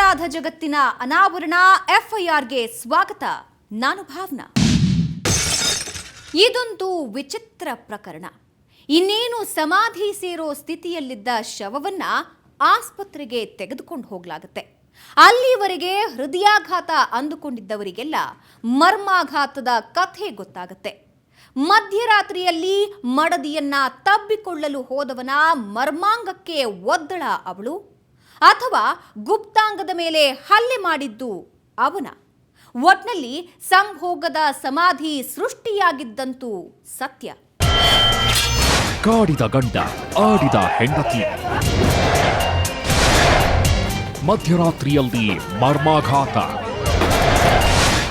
ಅಪರಾಧ ಜಗತ್ತಿನ ಅನಾವರಣ ಎಫ್ಐಆರ್ಗೆ ಸ್ವಾಗತ. ನಾನು ಭಾವನಾ. ಇದೊಂದು ವಿಚಿತ್ರ ಪ್ರಕರಣ. ಇನ್ನೇನು ಸಮಾಧಿ ಸೇರೋ ಸ್ಥಿತಿಯಲ್ಲಿದ್ದ ಶವವನ್ನ ಆಸ್ಪತ್ರೆಗೆ ತೆಗೆದುಕೊಂಡು ಹೋಗಲಾಗುತ್ತೆ. ಅಲ್ಲಿವರೆಗೆ ಹೃದಯಾಘಾತ ಅಂದುಕೊಂಡಿದ್ದವರಿಗೆಲ್ಲ ಮರ್ಮಾಘಾತದ ಕಥೆ ಗೊತ್ತಾಗುತ್ತೆ. ಮಧ್ಯರಾತ್ರಿಯಲ್ಲಿ ಮಡದಿಯನ್ನ ತಬ್ಬಿಕೊಳ್ಳಲು ಹೋದವನ ಮರ್ಮಾಂಗಕ್ಕೆ ಒದ್ದಳ ಅವಳು, ಅಥವಾ ಗುಪ್ತಾಂಗದ ಮೇಲೆ ಹಲ್ಲೆ ಮಾಡಿದ್ದು ಅವನ. ಒಟ್ನಲ್ಲಿ ಸಂಭೋಗದ ಸಮಾಧಿ ಸೃಷ್ಟಿಯಾಗಿದ್ದಂತೂ ಸತ್ಯ. ಕಾಡಿದ ಗಂಡ, ಆಡಿದ ಹೆಂಡತಿ, ಮಧ್ಯರಾತ್ರಿಯಲ್ಲಿ ಮರ್ಮಾಘಾತ,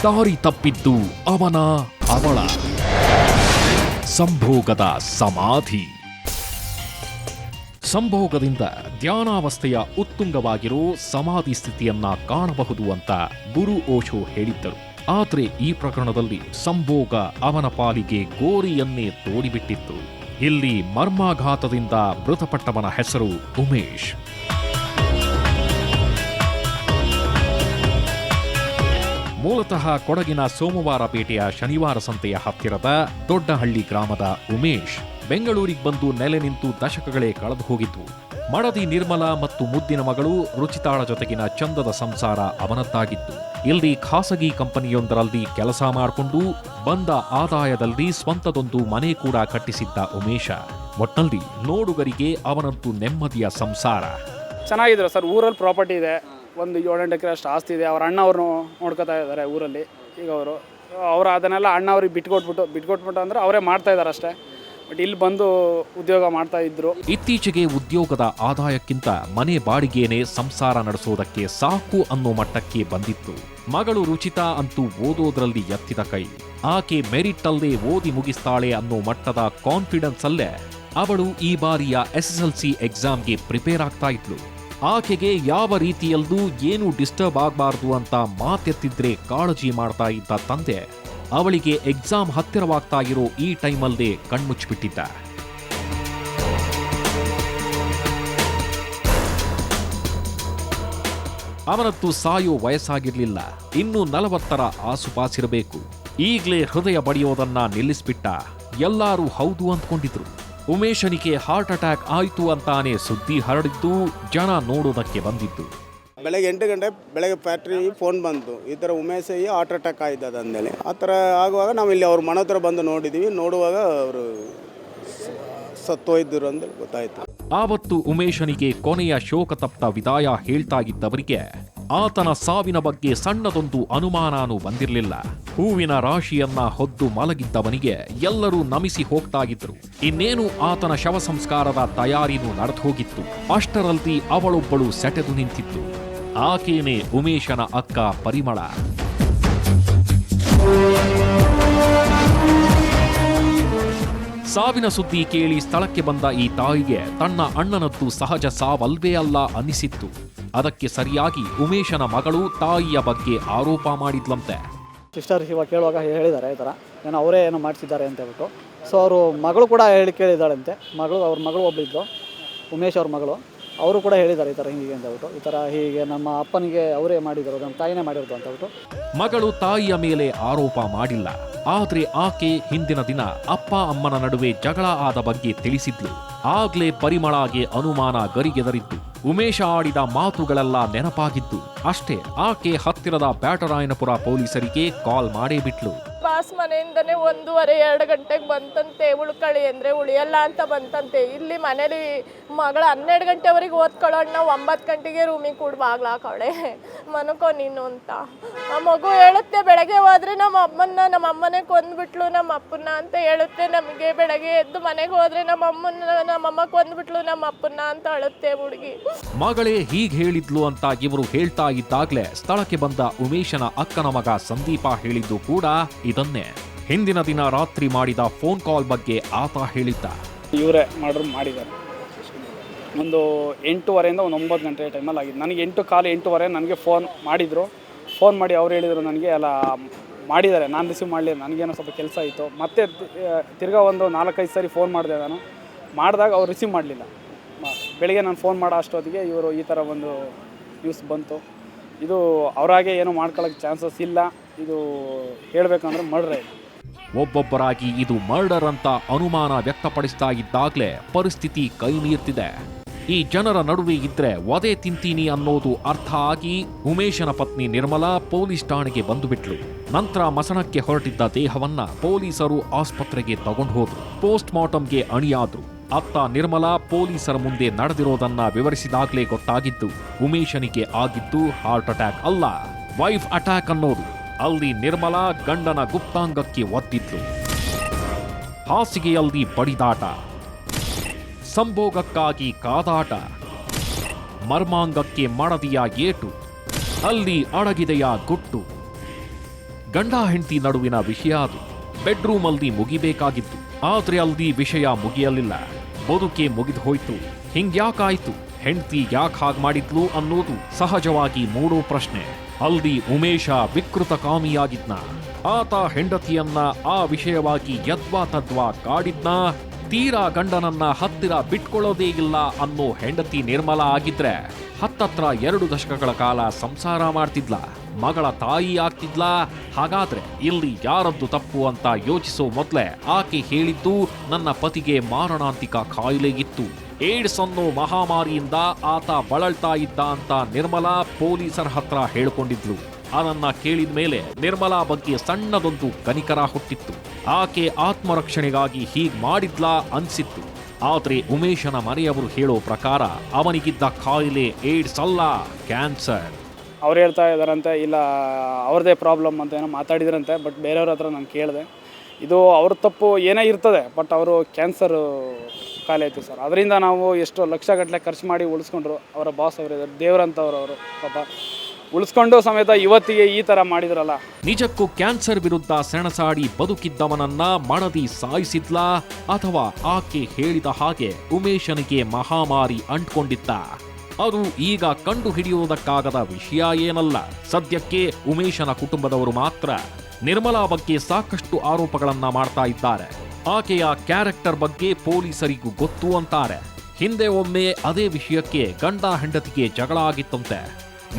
ದಾರಿ ತಪ್ಪಿದ್ದು ಅವನ ಅವಳ, ಸಂಭೋಗದ ಸಮಾಧಿ. ಸಂಭೋಗದಿಂದ ಧ್ಯಾನಾವಸ್ಥೆಯ ಉತ್ತುಂಗವಾಗಿರೋ ಸಮಾಧಿ ಸ್ಥಿತಿಯನ್ನ ಕಾಣಬಹುದು ಅಂತ ಗುರು ಓಶೋ ಹೇಳಿದ್ದರು. ಆದರೆ ಈ ಪ್ರಕರಣದಲ್ಲಿ ಸಂಭೋಗ ಅವನ ಪಾಲಿಗೆ ಗೋರಿಯನ್ನೇ ತೋಡಿಬಿಟ್ಟಿತ್ತು. ಇಲ್ಲಿ ಮರ್ಮಾಘಾತದಿಂದ ಮೃತಪಟ್ಟವನ ಹೆಸರು ಉಮೇಶ್. ಮೂಲತಃ ಕೊಡಗಿನ ಸೋಮವಾರಪೇಟೆಯ ಶನಿವಾರ ಸಂತೆಯ ಹತ್ತಿರದ ದೊಡ್ಡಹಳ್ಳಿ ಗ್ರಾಮದ ಉಮೇಶ್ ಬೆಂಗಳೂರಿಗೆ ಬಂದು ನೆಲೆ ನಿಂತು ದಶಕಗಳೇ ಕಳೆದು ಹೋಗಿತ್ತು. ಮಡದಿ ನಿರ್ಮಲಾ ಮತ್ತು ಮುದ್ದಿನ ಮಗಳು ರುಚಿತಾಳ ಜೊತೆಗಿನ ಚಂದದ ಸಂಸಾರ ಅವನದ್ದಾಗಿತ್ತು. ಇಲ್ಲಿ ಖಾಸಗಿ ಕಂಪನಿಯೊಂದರಲ್ಲಿ ಕೆಲಸ ಮಾಡಿಕೊಂಡು ಬಂದ ಆದಾಯದಲ್ಲಿ ಸ್ವಂತದೊಂದು ಮನೆ ಕೂಡ ಕಟ್ಟಿಸಿದ್ದ ಉಮೇಶ. ಒಟ್ನಲ್ಲಿ ನೋಡುಗರಿಗೆ ಅವನಂತೂ ನೆಮ್ಮದಿಯ ಸಂಸಾರ. ಚೆನ್ನಾಗಿದ್ರು ಸರ್. ಊರಲ್ಲಿ ಪ್ರಾಪರ್ಟಿ ಇದೆ, ಒಂದು 7-8 ಎಕರೆ ಅಷ್ಟು ಆಸ್ತಿ ಇದೆ. ಅವ್ರ ಅಣ್ಣ ಅವ್ರನ್ನು ನೋಡ್ಕೋತಾ ಇದ್ದಾರೆ ಊರಲ್ಲಿ. ಈಗ ಅವರು ಅದನ್ನೆಲ್ಲ ಅಣ್ಣ ಅವ್ರಿಗೆ ಬಿಟ್ಕೊಟ್ಬಿಟ್ಟು ಅಂದರೆ ಅವರೇ ಮಾಡ್ತಾ ಇದ್ದಾರೆ ಅಷ್ಟೇ. ಬಟ್ ಇಲ್ಲಿ ಬಂದು ಉದ್ಯೋಗ ಮಾಡ್ತಾ ಇದ್ರು. ಇತ್ತೀಚೆಗೆ ಉದ್ಯೋಗದ ಆದಾಯಕ್ಕಿಂತ ಮನೆ ಬಾಡಿಗೆನೇ ಸಂಸಾರ ನಡೆಸೋದಕ್ಕೆ ಸಾಕು ಅನ್ನೋ ಮಟ್ಟಕ್ಕೆ ಬಂದಿತ್ತು. ಮಗಳು ರುಚಿತಾ ಅಂತೂ ಓದೋದ್ರಲ್ಲಿ ಎತ್ತಿದ ಕೈ. ಆಕೆ ಮೆರಿಟ್ ಅಲ್ಲೇ ಓದಿ ಮುಗಿಸ್ತಾಳೆ ಅನ್ನೋ ಮಟ್ಟದ ಕಾನ್ಫಿಡೆನ್ಸ್ ಅಲ್ಲೇ ಅವಳು ಈ ಬಾರಿಯ SSLC ಎಕ್ಸಾಮ್ಗೆ ಪ್ರಿಪೇರ್ ಆಗ್ತಾ ಇದ್ಲು. ಆಕೆಗೆ ಯಾವ ರೀತಿಯಲ್ಲೂ ಏನೂ ಡಿಸ್ಟರ್ಬ್ ಆಗಬಾರ್ದು ಅಂತ ಮಾತೆತ್ತಿದ್ರೆ ಕಾಳಜಿ ಮಾಡ್ತಾ ಇದ್ದ ತಂದೆ ಅವಳಿಗೆ ಎಕ್ಸಾಮ್ ಹತ್ತಿರವಾಗ್ತಾ ಇರೋ ಈ ಟೈಮಲ್ಲೇ ಕಣ್ಮುಚ್ಚಿಬಿಟ್ಟಿದ್ದ. ಅವನತ್ತು ಸಾಯೋ ವಯಸ್ಸಾಗಿರ್ಲಿಲ್ಲ, ಇನ್ನು 40ರ ಆಸುಪಾಸಿರಬೇಕು. ಈಗ್ಲೇ ಹೃದಯ ಬಡಿಯೋದನ್ನ ನಿಲ್ಲಿಸ್ಬಿಟ್ಟ. ಎಲ್ಲರೂ ಹೌದು ಅಂದ್ಕೊಂಡಿದ್ರು. ಉಮೇಶನಿಗೆ ಹಾರ್ಟ್ ಅಟ್ಯಾಕ್ ಆಯ್ತು ಅಂತಾನೆ ಸುದ್ದಿ ಹರಡಿದ್ದು ಜನ ನೋಡೋದಕ್ಕೆ ಬಂದಿದ್ದು. ಬೆಳಗ್ಗೆ 8 ಗಂಟೆ ಬೆಳಗ್ಗೆ ಫ್ಯಾಕ್ಟ್ರಿ ಫೋನ್ ಬಂತು, ಈ ಥರ ಉಮೇಶಯ್ಯ ಹಾರ್ಟ್ ಅಟ್ಯಾಕ್ ಆಯ್ತದ ಅಂದೇಳಿ. ಆ ಥರ ಆಗುವಾಗ ನಾವು ಇಲ್ಲಿ ಅವ್ರ ಮನೆ ಹತ್ರ ಬಂದು ನೋಡಿದ್ದೀವಿ. ನೋಡುವಾಗ ಅವರು ಸತ್ತೋಯ್ದರು ಅಂತ ಗೊತ್ತಾಯ್ತು. ಆವತ್ತು ಉಮೇಶನಿಗೆ ಕೊನೆಯ ಶೋಕತಪ್ತ ವಿದಾಯ ಹೇಳ್ತಾ ಇದ್ದವರಿಗೆ ಆತನ ಸಾವಿನ ಬಗ್ಗೆ ಸಣ್ಣದೊಂದು ಅನುಮಾನನೂ ಬಂದಿರಲಿಲ್ಲ. ಹೂವಿನ ರಾಶಿಯನ್ನ ಹೊದ್ದು ಮಲಗಿದ್ದವನಿಗೆ ಎಲ್ಲರೂ ನಮಿಸಿ ಹೋಗ್ತಾ ಇದ್ರು. ಇನ್ನೇನು ಆತನ ಶವ ಸಂಸ್ಕಾರದ ತಯಾರಿನೂ ನಡೆದು ಹೋಗಿತ್ತು. ಅಷ್ಟರಲ್ಲಿ ಅವಳೊಬ್ಬಳು ಸೆಟೆದು ನಿಂತಿತ್ತು. ಆಕೆಯೇ ಉಮೇಶನ ಅಕ್ಕ ಪರಿಮಳ. ಸಾವಿನ ಸುದ್ದಿ ಕೇಳಿ ಸ್ಥಳಕ್ಕೆ ಬಂದ ಈ ತಾಯಿಗೆ ತನ್ನ ಅಣ್ಣನದ್ದು ಸಹಜ ಸಾವಲ್ವೇ ಅಲ್ಲ ಅನ್ನಿಸಿತ್ತು. ಅದಕ್ಕೆ ಸರಿಯಾಗಿ ಉಮೇಶನ ಮಗಳು ತಾಯಿಯ ಬಗ್ಗೆ ಆರೋಪ ಮಾಡಿದ್ಲಂತೆ. ಸಿಸ್ಟರ್ ಇವಾಗ ಕೇಳುವಾಗ ಹೇಳಿದ್ದಾರೆ ಈ ಥರ ಏನೋ ಅವರೇ ಏನೋ ಮಾಡಿಸಿದ್ದಾರೆ ಅಂತ ಹೇಳ್ಬಿಟ್ಟು. ಸೊ ಅವರು ಮಗಳು ಕೂಡ ಕೇಳಿದ್ದಾಳಂತೆ. ಅವ್ರ ಮಗಳು ಒಬ್ಬಳಿದ್ಲು, ಉಮೇಶ್ ಅವ್ರ ಮಗಳು. ಅವರು ಕೂಡ ಹೇಳಿದ್ದಾರೆ ಈ ಥರ ಹೀಗೆ ಅಂತ ಹೇಳ್ಬಿಟ್ಟು. ಈ ಥರ ಹೀಗೆ ನಮ್ಮ ಅಪ್ಪನಿಗೆ ಅವರೇ ಮಾಡಿದ್ರು, ನಮ್ಮ ತಾಯಿನೇ ಮಾಡಿರೋದು ಅಂತ ಹೇಳ್ಬಿಟ್ಟು. ಮಗಳು ತಾಯಿಯ ಮೇಲೆ ಆರೋಪ ಮಾಡಿಲ್ಲ. ಆದ್ರೆ ಆಕೆ ಹಿಂದಿನ ದಿನ ಅಪ್ಪ ಅಮ್ಮನ ನಡುವೆ ಜಗಳ ಆದ ಬಗ್ಗೆ ತಿಳಿಸಿದ್ಲು. ಆಗ್ಲೇ ಪರಿಮಳಗೆ ಅನುಮಾನ ಗರಿಗೆದರಿದ್ದು. ಉಮೇಶ ಆಡಿದ ಮಾತುಗಳೆಲ್ಲ ನೆನಪಾಗಿದ್ದು. ಅಷ್ಟೇ, ಆಕೆ ಹತ್ತಿರದ ಬ್ಯಾಟರಾಯನಪುರ ಪೊಲೀಸರಿಗೆ ಕಾಲ್ ಮಾಡೇ ಬಿಟ್ಲು. ಬಾಸ್ ಮನೆಯಿಂದನೇ 1:30-2 ಗಂಟೆಗೆ ಬಂತಂತೆ. ಉಳ್ಕಳಿ ಅಂದರೆ ಉಳಿಯಲ್ಲ ಅಂತ ಬಂತಂತೆ. ಇಲ್ಲಿ ಮನೇಲಿ ಮಗಳು 12 ಗಂಟೆವರೆಗೆ ಓದ್ಕೊಳ್ಳೋಣ, 9 ಗಂಟೆಗೆ ರೂಮಿಗೆ ಕೂಡ ಬಾಗ್ಲಾಕವಳೆ, ಮನಕೋ ನೀನು ಅಂತ. ಆ ಮಗು ಹೇಳುತ್ತೆ ಬೆಳಗ್ಗೆ ಹೋದ್ರೆ ನಮ್ಮ ಅಮ್ಮನೇ ಕೊಂದ್ಬಿಟ್ಲು ನಮ್ಮ ಅಪ್ಪನ್ನ ಅಂತ ಹೇಳುತ್ತೆ. ನಮಗೆ ಬೆಳಗ್ಗೆ ಎದ್ದು ಮನೆಗೆ ಹೋದ್ರೆ ನಮ್ಮಮ್ಮ ಕೊಂದ್ಬಿಟ್ಲು ನಮ್ಮ ಅಪ್ಪನ್ನ ಅಂತ ಅಳುತ್ತೆ ಹುಡುಗಿ. ಮಗಳೇ ಹೀಗೆ ಹೇಳಿದ್ಲು ಅಂತ ಇವರು ಹೇಳ್ತಾ ಇದ್ದಾಗ್ಲೇ ಸ್ಥಳಕ್ಕೆ ಬಂದ ಉಮೇಶನ ಅಕ್ಕನ ಮಗ ಸಂದೀಪ ಹೇಳಿದ್ದು ಕೂಡ ಇದನ್ನೇ. ಹಿಂದಿನ ದಿನ ರಾತ್ರಿ ಮಾಡಿದ ಫೋನ್ ಕಾಲ್ ಬಗ್ಗೆ ಆತ ಹೇಳಿದ್ದ. ಇವರೇ ಮಾಡಿದ್ದಾರೆ. ಒಂದು 8:30 ಒಂದು 9 ಗಂಟೆ ಟೈಮಲ್ಲಿ ಆಗಿದೆ. ನನಗೆ 8:15-8:30 ನನಗೆ ಫೋನ್ ಮಾಡಿದರು. ಫೋನ್ ಮಾಡಿ ಅವ್ರು ಹೇಳಿದರು ನನಗೆ ಎಲ್ಲ ಮಾಡಿದ್ದಾರೆ. ನಾನು ರಿಸೀವ್ ಮಾಡಲಿ, ನನಗೇನೋ ಸ್ವಲ್ಪ ಕೆಲಸ ಇತ್ತು. ಮತ್ತೆ ತಿರ್ಗಾ ಒಂದು 4-5 ಸಾರಿ ಫೋನ್ ಮಾಡಿದೆ. ನಾನು ಮಾಡಿದಾಗ ಅವ್ರು ರಿಸೀವ್ ಮಾಡಲಿಲ್ಲ. ಬೆಳಿಗ್ಗೆ ನಾನು ಫೋನ್ ಮಾಡೋ ಅಷ್ಟೊತ್ತಿಗೆ ಇವರು ಈ ಥರ ಒಂದು ನ್ಯೂಸ್ ಬಂತು. ಇದು ಅವರಾಗೆ ಏನು ಮಾಡ್ಕೊಳ್ಳೋಕ್ಕೆ ಚಾನ್ಸಸ್ ಇಲ್ಲ. ಇದು ಹೇಳಬೇಕಂದ್ರೆ ಮರ್ಡ್ರೇ. ಒಬ್ಬೊಬ್ಬರಾಗಿ ಇದು ಮರ್ಡರ್ ಅಂತ ಅನುಮಾನ ವ್ಯಕ್ತಪಡಿಸ್ತಾ ಇದ್ದಾಗಲೇ ಪರಿಸ್ಥಿತಿ ಕೈ ಮೀರ್ತಿದೆ. ಈ ಜನರ ನಡುವೆ ಇದ್ರೆ ವಧೆ ತಿಂತೀನಿ ಅನ್ನೋದು ಅರ್ಥ ಆಗಿ ಉಮೇಶನ ಪತ್ನಿ ನಿರ್ಮಲಾ ಪೊಲೀಸ್ ಠಾಣೆಗೆ ಬಂದುಬಿಟ್ಲು. ನಂತರ ಮಸಣಕ್ಕೆ ಹೊರಟಿದ್ದ ದೇಹವನ್ನ ಪೊಲೀಸರು ಆಸ್ಪತ್ರೆಗೆ ತಗೊಂಡು ಹೋದ್ರು. ಪೋಸ್ಟ್ ಮಾರ್ಟಂಗೆ ಅಣಿಯಾದ್ರು. ಅತ್ತ ನಿರ್ಮಲಾ ಪೊಲೀಸರ ಮುಂದೆ ನಡೆದಿರೋದನ್ನ ವಿವರಿಸಿದಾಗಲೇ ಗೊತ್ತಾಗಿದ್ದು ಉಮೇಶನಿಗೆ ಆಗಿದ್ದು ಹಾರ್ಟ್ ಅಟ್ಯಾಕ್ ಅಲ್ಲ, ವೈಫ್ ಅಟ್ಯಾಕ್ ಅನ್ನೋದು. ಅಲ್ಲಿ ನಿರ್ಮಲಾ ಗಂಡನ ಗುಪ್ತಾಂಗಕ್ಕೆ ಒದ್ದಿದ್ಲು. ಹಾಸಿಗೆಯಲ್ಲಿ ಬಡಿದಾಟ, ಸಂಭೋಗಕ್ಕಾಗಿ ಕಾದಾಟ, ಮರ್ಮಾಂಗಕ್ಕೆ ಮಡದಿಯ ಏಟು, ಅಲ್ಲಿ ಅಡಗಿದೆಯ ಗುಟ್ಟು. ಗಂಡ ಹೆಂಡತಿ ನಡುವಿನ ವಿಷಯ ಅದು. ಬೆಡ್ರೂಮಲ್ಲಿ ಮುಗಿಬೇಕಾಗಿತ್ತು. ಆದ್ರೆ ಅಲ್ಲಿ ವಿಷಯ ಮುಗಿಯಲಿಲ್ಲ. ಬದುಕೆ ಮುಗಿದು ಹೋಯ್ತು. ಹಿಂಗ್ಯಾಕಾಯ್ತು, ಹೆಂಡತಿ ಯಾಕೆ ಹಾಗೆ ಮಾಡಿದ್ಲು ಅನ್ನೋದು ಸಹಜವಾಗಿ ಮೂಡೋ ಪ್ರಶ್ನೆ. ಅಲ್ಲಿ ಉಮೇಶ ವಿಕೃತ ಕಾಮಿಯಾಗಿದ್ನ. ಆತ ಹೆಂಡತಿಯನ್ನ ಆ ವಿಷಯವಾಗಿ ಯದ್ವಾ ತದ್ವಾ ಕಾಡಿದ್ನ. ತೀರಾ ಗಂಡನನ್ನ ಹತ್ತಿರ ಬಿಟ್ಕೊಳ್ಳೋದೇ ಇಲ್ಲ ಅನ್ನೋ ಹೆಂಡತಿ ನಿರ್ಮಲಾ ಆಗಿದ್ರೆ ಹತ್ತತ್ರ 2 ದಶಕಗಳ ಕಾಲ ಸಂಸಾರ ಮಾಡ್ತಿದ್ಲ, ಮಗಳ ತಾಯಿ ಆಗ್ತಿದ್ಲ. ಹಾಗಾದ್ರೆ ಇಲ್ಲಿ ಯಾರದ್ದು ತಪ್ಪು ಅಂತ ಯೋಚಿಸೋ ಮೊದಲೇ ಆಕೆ ಹೇಳಿದ್ದು ನನ್ನ ಪತಿಗೆ ಮಾರಣಾಂತಿಕ ಕಾಯಿಲೆ ಇತ್ತು, ಏಡ್ಸ್ ಅನ್ನೋ ಮಹಾಮಾರಿಯಿಂದ ಆತ ಬಳಲ್ತಾ ಇದ್ದ ಅಂತ ನಿರ್ಮಲಾ ಪೊಲೀಸರ ಹತ್ರ ಹೇಳಿಕೊಂಡಿದ್ಲು. ಅದನ್ನ ಕೇಳಿದ ಮೇಲೆ ನಿರ್ಮಲಾ ಬಗ್ಗೆ ಸಣ್ಣದೊಂದು ಕನಿಕರ ಹುಟ್ಟಿತ್ತು. ಆಕೆ ಆತ್ಮರಕ್ಷಣೆಗಾಗಿ ಹೀಗ್ ಮಾಡಿದ್ಲಾ ಅನ್ಸಿತ್ತು. ಆದ್ರೆ ಉಮೇಶನ ಮನೆಯವರು ಹೇಳೋ ಪ್ರಕಾರ ಅವನಿಗಿದ್ದ ಕಾಯಿಲೆ ಏಡ್ಸ್ ಅಲ್ಲ, ಕ್ಯಾನ್ಸರ್. ಅವ್ರು ಹೇಳ್ತಾ ಇದ್ದಾರಂತೆ ಇಲ್ಲ ಅವ್ರದ್ದೇ ಪ್ರಾಬ್ಲಮ್ ಅಂತ ಏನೋ ಮಾತಾಡಿದ್ರಂತೆ. ಬಟ್ ಬೇರೆಯವ್ರ ಹತ್ರ ನಾನು ಕೇಳಿದೆ, ಇದು ಅವ್ರ ತಪ್ಪು ಏನೇ ಇರ್ತದೆ, ಬಟ್ ಅವರು ಕ್ಯಾನ್ಸರ್ ಕಾಯಿಲೆ ಐತೆ ಸರ್. ಅದರಿಂದ ನಾವು ಎಷ್ಟೋ ಲಕ್ಷಗಟ್ಟಲೆ ಖರ್ಚು ಮಾಡಿ ಉಳಿಸ್ಕೊಂಡ್ರು. ಅವರ ಬಾಸ್ ಅವರಿದ್ದಾರೆ, ದೇವರಂತವರು ಪಾಪ ಉಳಿಸ್ಕೊಂಡು ಸಮೇತ ಇವತ್ತಿಗೆ ಈ ಥರ ಮಾಡಿದ್ರಲ್ಲ. ನಿಜಕ್ಕೂ ಕ್ಯಾನ್ಸರ್ ವಿರುದ್ಧ ಸೆಣಸಾಡಿ ಬದುಕಿದ್ದವನನ್ನ ಮಡದಿ ಸಾಯಿಸಿದ್ಲಾ ಅಥವಾ ಆಕೆ ಹೇಳಿದ ಹಾಗೆ ಉಮೇಶನಿಗೆ ಮಹಾಮಾರಿ ಅಂಟ್ಕೊಂಡಿತ್ತ? ಅದು ಈಗ ಕಂಡು ಹಿಡಿಯುವುದಕ್ಕಾಗದ ವಿಷಯ ಏನಲ್ಲ. ಸದ್ಯಕ್ಕೆ ಉಮೇಶನ ಕುಟುಂಬದವರು ಮಾತ್ರ ನಿರ್ಮಲಾ ಬಗ್ಗೆ ಸಾಕಷ್ಟು ಆರೋಪಗಳನ್ನ ಮಾಡ್ತಾ ಇದ್ದಾರೆ. ಆಕೆಯ ಕ್ಯಾರೆಕ್ಟರ್ ಬಗ್ಗೆ ಪೊಲೀಸರಿಗೂ ಗೊತ್ತು ಅಂತಾರೆ. ಹಿಂದೆ ಒಮ್ಮೆ ಅದೇ ವಿಷಯಕ್ಕೆ ಗಂಡ ಹೆಂಡತಿಗೆ ಜಗಳ ಆಗಿತ್ತಂತೆ.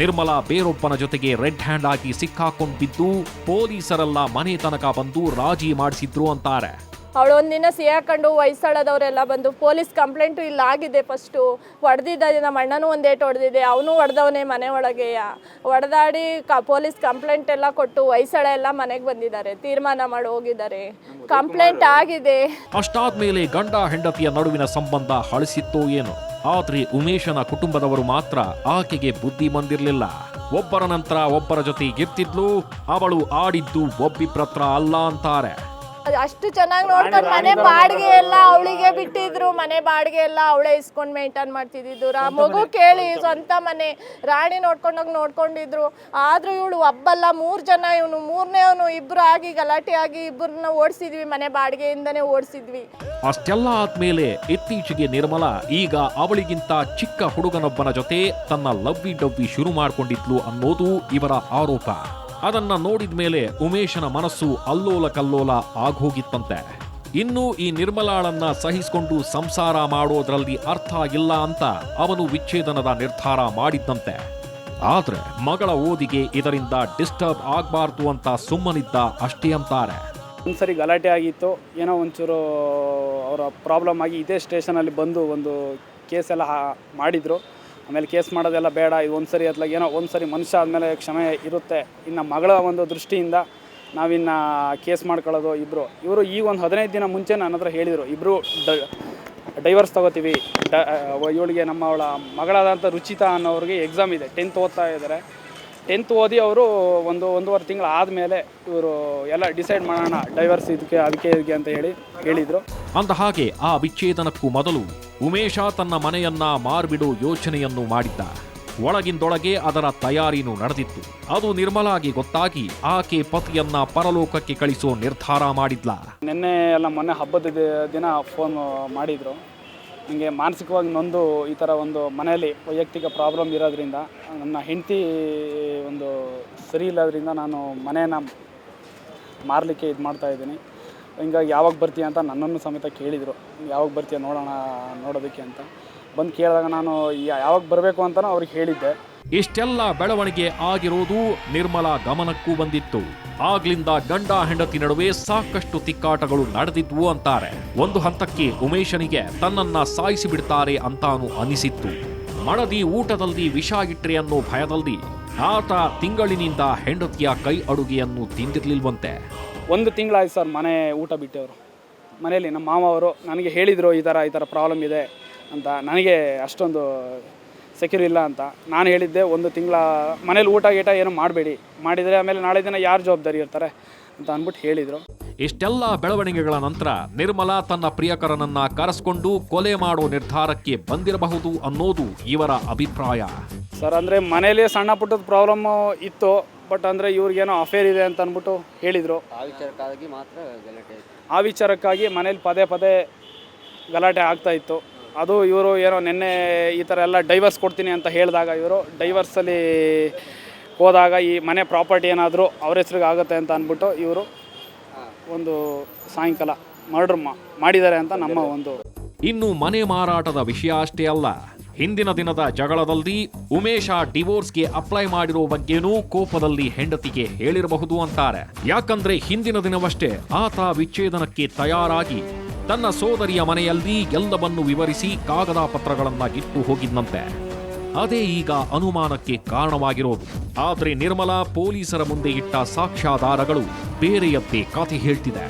ನಿರ್ಮಲಾ ಬೇರೊಬ್ಬನ ಜೊತೆಗೆ ರೆಡ್ ಹ್ಯಾಂಡ್ ಆಗಿ ಸಿಕ್ಕಾಕೊಂಡಿದ್ದು ಪೊಲೀಸರೆಲ್ಲ ಮನೆ ತನಕ ಬಂದು ರಾಜಿ ಮಾಡಿಸಿದ್ರು ಅಂತಾರೆ. ಅವಳು ಒಂದಿನ ಸಿಹಾಕೊಂಡು ವಯಸ್ಸಾಳದವರೆಲ್ಲ ಬಂದು ಪೊಲೀಸ್ ಕಂಪ್ಲೇಂಟು ಇಲ್ಲ ಆಗಿದೆ. ಫಸ್ಟು ಹೊಡೆದಿದ್ದ ನಮ್ಮ ಅಣ್ಣನೂ ಒಂದೇಟು ಹೊಡೆದಿದೆ, ಅವನು ಹೊಡೆದವನೇ ಮನೆ ಒಳಗೆ ಹೊಡೆದಾಡಿ ಪೊಲೀಸ್ ಕಂಪ್ಲೇಂಟ್ ಎಲ್ಲ ಕೊಟ್ಟು ವಯಸ್ಸಾಳ ಎಲ್ಲ ಮನೆಗೆ ಬಂದಿದ್ದಾರೆ, ತೀರ್ಮಾನ ಮಾಡಿ ಹೋಗಿದ್ದಾರೆ, ಕಂಪ್ಲೇಂಟ್ ಆಗಿದೆ. ಅಷ್ಟಾದ್ಮೇಲೆ ಗಂಡ ಹೆಂಡತಿಯ ನಡುವಿನ ಸಂಬಂಧ ಹಳಿಸಿತ್ತೋ ಏನೋ. ಆದ್ರೆ ಉಮೇಶನ ಕುಟುಂಬದವರು ಮಾತ್ರ ಆಕೆಗೆ ಬುದ್ಧಿ ಬಂದಿರಲಿಲ್ಲ. ಒಬ್ಬರ ನಂತರ ಒಬ್ಬರ ಜೊತೆ ಇರ್ತಿದ್ಲು. ಅವಳು ಆಡಿದ್ದು ಒಬ್ಬಿಬ್ರತ್ರ ಅಲ್ಲ ಅಂತಾರೆ. ಅಷ್ಟು ಚೆನ್ನಾಗಿ ನೋಡ್ಕೊಂಡು ಮನೆ ಬಾಡಿಗೆ ಎಲ್ಲ ಅವಳಿಗೆ ಬಿಟ್ಟಿದ್ರು. ಮನೆ ಬಾಡಿಗೆ ಎಲ್ಲ ಅವಳೇ ಇಸ್ಕೊಂಡು ಮೇಂಟೈನ್ ಮಾಡ್ತಿದ್ದು. ಮಗು ಕೇಳಿ ಸ್ವಂತ ಮನೆ ರಾಣಿ ನೋಡ್ಕೊಂಡಿದ್ರು. ಆದ್ರೂ ಇವಳು ಒಬ್ಬಲ್ಲ 3 ಜನ, ಇವನು 3ನೇವನು, ಇಬ್ರು ಆಗಿ ಗಲಾಟೆ ಆಗಿ ಇಬ್ಬರನ್ನ ಓಡಿಸಿದ್ವಿ, ಮನೆ ಬಾಡಿಗೆಯಿಂದನೇ ಓಡಿಸಿದ್ವಿ. ಅಷ್ಟೆಲ್ಲ ಆದ್ಮೇಲೆ ಇತ್ತೀಚೆಗೆ ನಿರ್ಮಲಾ ಈಗ ಅವಳಿಗಿಂತ ಚಿಕ್ಕ ಹುಡುಗನೊಬ್ಬನ ಜೊತೆ ತನ್ನ ಲವ್ವಿ ಡವ್ವಿ ಶುರು ಮಾಡ್ಕೊಂಡಿದ್ಲು ಅನ್ನೋದು ಇವರ ಆರೋಪ. ಅದನ್ನ ನೋಡಿದ ಮೇಲೆ ಉಮೇಶನ ಮನಸ್ಸು ಅಲ್ಲೋಲ ಕಲ್ಲೋಲ ಆಗೋಗಿತ್ತಂತೆ. ಇನ್ನು ಈ ನಿರ್ಮಲಾಳನ್ನ ಸಹಿಸಿಕೊಂಡು ಸಂಸಾರ ಮಾಡೋದ್ರಲ್ಲಿ ಅರ್ಥ ಇಲ್ಲ ಅಂತ ಅವನು ವಿಚ್ಛೇದನದ ನಿರ್ಧಾರ ಮಾಡಿದ್ದಂತೆ. ಆದ್ರೆ ಮಗಳ ಓದಿಗೆ ಇದರಿಂದ ಡಿಸ್ಟರ್ಬ್ ಆಗಬಾರ್ದು ಅಂತ ಸುಮ್ಮನಿದ್ದ ಅಷ್ಟೇ ಅಂತಾರೆ. ಒಂದ್ಸರಿ ಗಲಾಟೆ ಆಗಿತ್ತು, ಏನೋ ಒಂಚೂರು ಅವರ ಪ್ರಾಬ್ಲಮ್ ಆಗಿ ಇದೇ ಸ್ಟೇಷನಲ್ಲಿ ಬಂದು ಒಂದು ಕೇಸೆಲ್ಲ ಮಾಡಿದರು. ಆಮೇಲೆ ಕೇಸ್ ಮಾಡೋದೆಲ್ಲ ಬೇಡ, ಇದು ಒಂದ್ಸರಿ ಅತ್ಲಾಗ ಏನೋ ಒಂದ್ಸರಿ ಮನುಷ್ಯ ಆದಮೇಲೆ ಕ್ಷಮೆ ಇರುತ್ತೆ. ಇನ್ನು ಮಗಳ ಒಂದು ದೃಷ್ಟಿಯಿಂದ ನಾವಿನ್ನು ಕೇಸ್ ಮಾಡ್ಕೊಳ್ಳೋದು. ಇವರು ಈಗ ಒಂದು 15 ದಿನ ಮುಂಚೆ ನನ್ನ ಹತ್ರ ಹೇಳಿದರು, ಇಬ್ಬರು ಡೈವರ್ಸ್ ತೊಗೋತೀವಿ. ಇವಳಿಗೆ ಅವಳ ಮಗಳಾದಂಥ ರುಚಿತಾ ಅನ್ನೋರಿಗೆ ಎಕ್ಸಾಮ್ ಇದೆ, 10th ಓದ್ತಾ ಇದ್ದಾರೆ. 10th ಓದಿ ಅವರು ಒಂದೂವರೆ ತಿಂಗಳು ಆದಮೇಲೆ ಇವರು ಎಲ್ಲ ಡಿಸೈಡ್ ಮಾಡೋಣ ಡೈವರ್ಸ್ ಅದಕ್ಕೆ ಅಂತ ಹೇಳಿದರು. ಅಂದ ಹಾಗೆ ಆ ವಿಚ್ಛೇದನಕ್ಕೂ ಮೊದಲು ಉಮೇಶ ತನ್ನ ಮನೆಯನ್ನ ಮಾರ್ಬಿಡೋ ಯೋಚನೆಯನ್ನು ಮಾಡಿದ್ದ. ಒಳಗಿಂದೊಳಗೆ ಅದರ ತಯಾರಿನೂ ನಡೆದಿತ್ತು. ಅದು ನಿರ್ಮಲಾಗಿ ಗೊತ್ತಾಗಿ ಆಕೆ ಪತಿಯನ್ನ ಪರಲೋಕಕ್ಕೆ ಕಳಿಸೋ ನಿರ್ಧಾರ ಮಾಡಿದ್ಲ. ನಿನ್ನೆ ಎಲ್ಲ ಮೊನ್ನೆ ಹಬ್ಬದ ದಿನ ಫೋನ್ ಮಾಡಿದರು. ನನಗೆ ಮಾನಸಿಕವಾಗಿ ನೊಂದು ಈ ಥರ ಒಂದು ಮನೆಯಲ್ಲಿ ವೈಯಕ್ತಿಕ ಪ್ರಾಬ್ಲಮ್ ಇರೋದ್ರಿಂದ, ನನ್ನ ಹೆಂಡತಿ ಒಂದು ಸರಿ ಇಲ್ಲದ್ರಿಂದ ನಾನು ಮನೆಯನ್ನು ಮಾರಲಿಕ್ಕೆ ಇದು ಮಾಡ್ತಾಯಿದ್ದೀನಿ. ಹಿಂಗಾಗಿ ಯಾವಾಗ ಬರ್ತೀಯ ಅಂತ ನನ್ನನ್ನು ಸಮೇತ ಕೇಳಿದರು, ಯಾವಾಗ ಬರ್ತೀಯ ನೋಡೋದಕ್ಕೆ ಅಂತ. ಬಂದು ಕೇಳಿದಾಗ ನಾನು ಯಾವಾಗ ಬರಬೇಕು ಅಂತಲೂ ಅವ್ರಿಗೆ ಹೇಳಿದ್ದೆ. ಇಷ್ಟೆಲ್ಲ ಬೆಳವಣಿಗೆ ಆಗಿರೋದು ನಿರ್ಮಲಾ ಗಮನಕ್ಕೂ ಬಂದಿತ್ತು. ಆಗ್ಲಿಂದ ಗಂಡ ಹೆಂಡತಿ ನಡುವೆ ಸಾಕಷ್ಟು ತಿಕ್ಕಾಟಗಳು ನಡೆದಿದ್ವು ಅಂತಾರೆ. ಒಂದು ಹಂತಕ್ಕೆ ಉಮೇಶನಿಗೆ ತನ್ನನ್ನ ಸಾಯಿಸಿ ಬಿಡ್ತಾರೆ ಅಂತಾನು ಅನಿಸಿತ್ತು. ಮಡದಿ ಊಟದಲ್ಲಿ ವಿಷ ಇಟ್ರೆ ಅನ್ನೋ ಭಯದಲ್ಲಿ ಆತ ತಿಂಗಳಿನಿಂದ ಹೆಂಡತಿಯ ಕೈ ಅಡುಗೆಯನ್ನು ತಿಂದಿರ್ಲಿಲ್ವಂತೆ. 1 ತಿಂಗಳಾಯ್ತು ಸರ್ ಮನೆ ಊಟ ಬಿಟ್ಟವರು. ಮನೇಲಿ ನಮ್ಮ ಮಾವ ಅವರು ನನಗೆ ಹೇಳಿದರು ಈ ಥರ ಪ್ರಾಬ್ಲಮ್ ಇದೆ ಅಂತ. ನನಗೆ ಅಷ್ಟೊಂದು ಸೆಕ್ಯೂರ್ ಇಲ್ಲ ಅಂತ ನಾನು ಹೇಳಿದ್ದೆ. 1 ತಿಂಗಳ ಮನೇಲಿ ಊಟ ಏನು ಮಾಡಬೇಡಿ, ಮಾಡಿದರೆ ಆಮೇಲೆ ನಾಳೆ ದಿನ ಯಾರು ಜವಾಬ್ದಾರಿ ಇರ್ತಾರೆ ಅಂತ ಅಂದ್ಬಿಟ್ಟು ಹೇಳಿದರು. ಇಷ್ಟೆಲ್ಲ ಬೆಳವಣಿಗೆಗಳ ನಂತರ ನಿರ್ಮಲಾ ತನ್ನ ಪ್ರಿಯಕರನನ್ನ ಕರೆಸ್ಕೊಂಡು ಕೊಲೆ ಮಾಡೋ ನಿರ್ಧಾರಕ್ಕೆ ಬಂದಿರಬಹುದು ಅನ್ನೋದು ಇವರ ಅಭಿಪ್ರಾಯ. ಸರ್ ಅಂದರೆ ಮನೇಲಿ ಸಣ್ಣ ಪುಟ್ಟದ ಪ್ರಾಬ್ಲಮ್ಮು ಇತ್ತು, ಬಟ್ ಅಂದರೆ ಇವ್ರಿಗೇನೋ ಅಫೇರ್ ಇದೆ ಅಂತ ಅಂದ್ಬಿಟ್ಟು ಹೇಳಿದರು. ಆ ವಿಚಾರಕ್ಕಾಗಿ ಮನೇಲಿ ಪದೇ ಗಲಾಟೆ ಆಗ್ತಾಯಿತ್ತು. ಅದು ಇವರು ಏನೋ ನಿನ್ನೆ ಈ ಥರ ಎಲ್ಲ ಡೈವರ್ಸ್ ಕೊಡ್ತೀನಿ ಅಂತ ಹೇಳಿದಾಗ ಇವರು ಡೈವರ್ಸಲ್ಲಿ ಹೋದಾಗ ಈ ಮನೆ ಪ್ರಾಪರ್ಟಿ ಏನಾದರೂ ಅವ್ರ ಹೆಸ್ರಿಗೆ ಆಗುತ್ತೆ ಅಂತ ಅಂದ್ಬಿಟ್ಟು ಇವರು ಒಂದು ಸಾಯಂಕಾಲ ಮರ್ಡರ್ ಮಾಡಿದ್ದಾರೆ ಅಂತ ನಮ್ಮ ಒಂದು. ಇನ್ನು ಮನೆ ಮಾರಾಟದ ವಿಷಯ ಅಷ್ಟೇ ಅಲ್ಲ, ಹಿಂದಿನ ದಿನದ ಜಗಳದಲ್ಲಿ ಉಮೇಶ ಡಿವೋರ್ಸ್ಗೆ ಅಪ್ಲೈ ಮಾಡಿರೋ ಬಗ್ಗೆನೂ ಕೋಪದಲ್ಲಿ ಹೆಂಡತಿಗೆ ಹೇಳಿರಬಹುದು ಅಂತಾರೆ. ಯಾಕಂದ್ರೆ ಹಿಂದಿನ ದಿನವಷ್ಟೇ ಆತ ವಿಚ್ಛೇದನಕ್ಕೆ ತಯಾರಾಗಿ ತನ್ನ ಸೋದರಿಯ ಮನೆಯಲ್ಲಿ ಎಲ್ಲವನ್ನೂ ವಿವರಿಸಿ ಕಾಗದ ಪತ್ರಗಳನ್ನ ಇಟ್ಟು ಹೋಗಿದ್ದಂತೆ. ಅದೇ ಈಗ ಅನುಮಾನಕ್ಕೆ ಕಾರಣವಾಗಿರೋದು. ಆದ್ರೆ ನಿರ್ಮಲಾ ಪೊಲೀಸರ ಮುಂದೆ ಇಟ್ಟ ಸಾಕ್ಷ್ಯಾಧಾರಗಳು ಬೇರೆಯದ್ದೇ ಕಥೆ ಹೇಳ್ತಿದೆ.